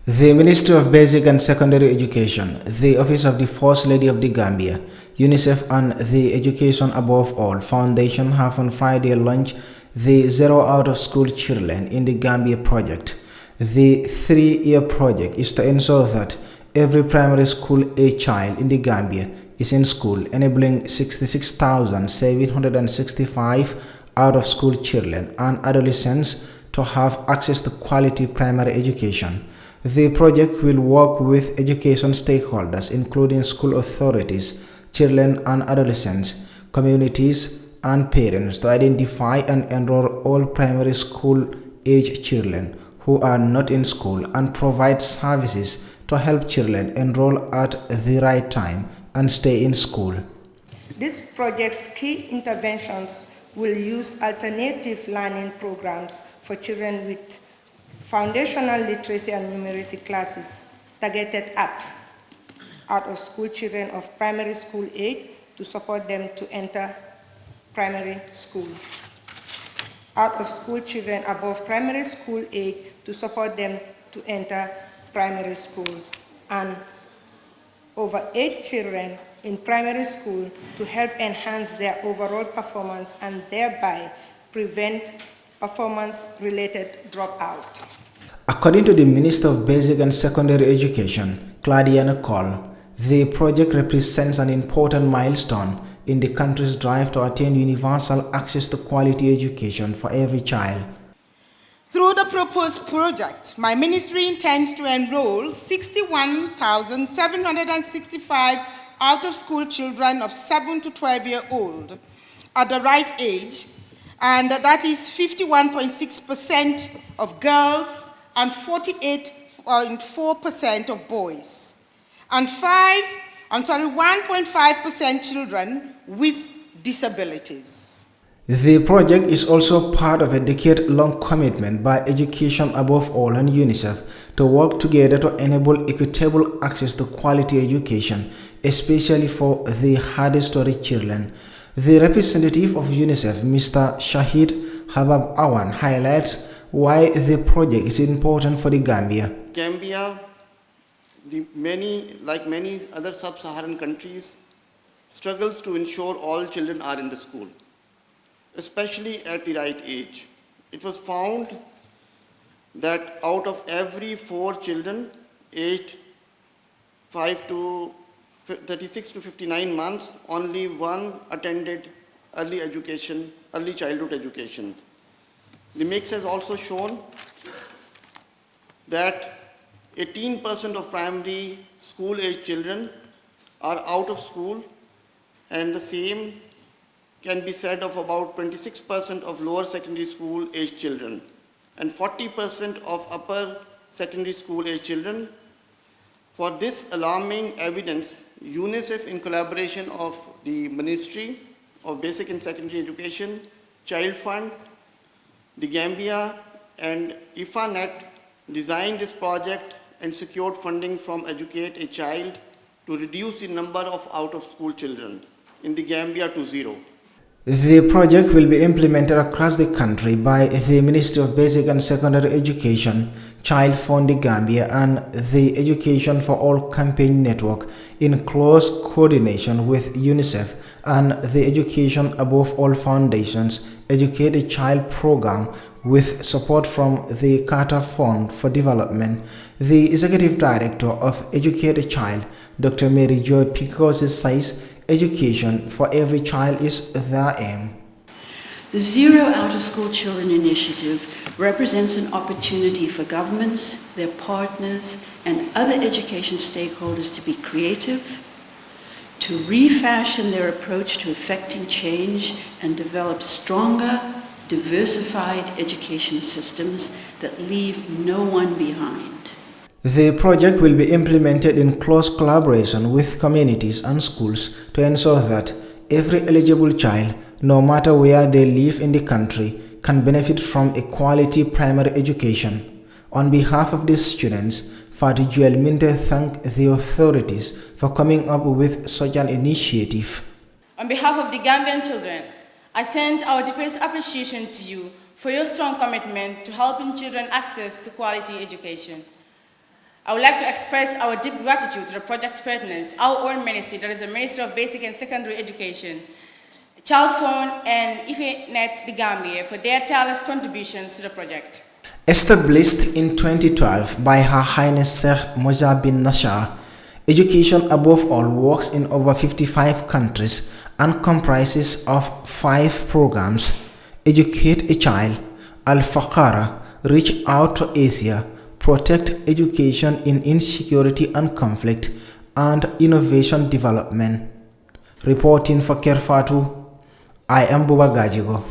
The Ministry of Basic and Secondary Education, the Office of the First Lady of the Gambia, UNICEF and the Education Above All Foundation have on Friday launched the Zero Out of School Children in the Gambia project. The 3-year project is to ensure that every primary school age child in the Gambia is in school, enabling 66,765 out of school children and adolescents to have access to quality primary education. The project will work with education stakeholders, including school authorities, children and adolescents, communities, and parents, to identify and enroll all primary school age children who are not in school and provide services to help children enroll at the right time and stay in school. This project's key interventions will use alternative learning programs for children with foundational literacy and numeracy classes targeted at out-of-school children of primary school age to support them to enter primary school. Out-of-school children above primary school age to support them to enter primary school. And over 8 children in primary school to help enhance their overall performance and thereby prevent performance-related dropout. According to the Minister of Basic and Secondary Education, Claudia Cole, the project represents an important milestone in the country's drive to attain universal access to quality education for every child. Through the proposed project, my ministry intends to enroll 61,765 out-of-school children of 7 to 12-year-old at the right age, and that is 51.6% of girls and 48.4% of boys, and 1.5% children with disabilities. The project is also part of a decade-long commitment by Education Above All and UNICEF to work together to enable equitable access to quality education, especially for the hardest to reach children. The representative of UNICEF, Mr. Shahid Habab Awan, highlights why the project is important for the Gambia. Gambia, like many other sub-Saharan countries, struggles to ensure all children are in the school, especially at the right age. It was found that out of every 4 children aged 36 to 59 months, only 1 attended early childhood education. The mix has also shown that 18% of primary school age children are out of school, and the same can be said of about 26% of lower secondary school age children and 40% of upper secondary school age children. For this alarming evidence, UNICEF, in collaboration of the Ministry of Basic and Secondary Education, Child Fund, the Gambia, and IFANET designed this project and secured funding from Educate a Child to reduce the number of out-of-school children in the Gambia to 0. The project will be implemented across the country by the Ministry of Basic and Secondary Education, Child Fund the Gambia, and the Education for All campaign network in close coordination with UNICEF and the Education Above All Foundation's Educate a Child program with support from the Carter Fund for Development. The Executive Director of Educate a Child, Dr. Mary Joy Picos, says education for every child is their aim. The Zero Out of School Children initiative represents an opportunity for governments, their partners, and other education stakeholders to be creative, to refashion their approach to effecting change and develop stronger, diversified education systems that leave no one behind. The project will be implemented in close collaboration with communities and schools to ensure that every eligible child, no matter where they live in the country, can benefit from a quality primary education. On behalf of the students, Fatou Minte thanked the authorities for coming up with such an initiative. On behalf of the Gambian children, I send our deepest appreciation to you for your strong commitment to helping children access to quality education. I would like to express our deep gratitude to the project partners, our own ministry, that is the Ministry of Basic and Secondary Education, Child Fund, and IFENet the Gambia for their tireless contributions to the project. Established in 2012 by Her Highness Sheikh Moja bin Nasser, Education Above All works in over 55 countries and comprises of 5 programs: Educate a Child, Al-Faqara, Reach Out to Asia, Protect Education in Insecurity and Conflict, and Innovation Development. Reporting for Kerr, Fatou, I am Buba Gajigo.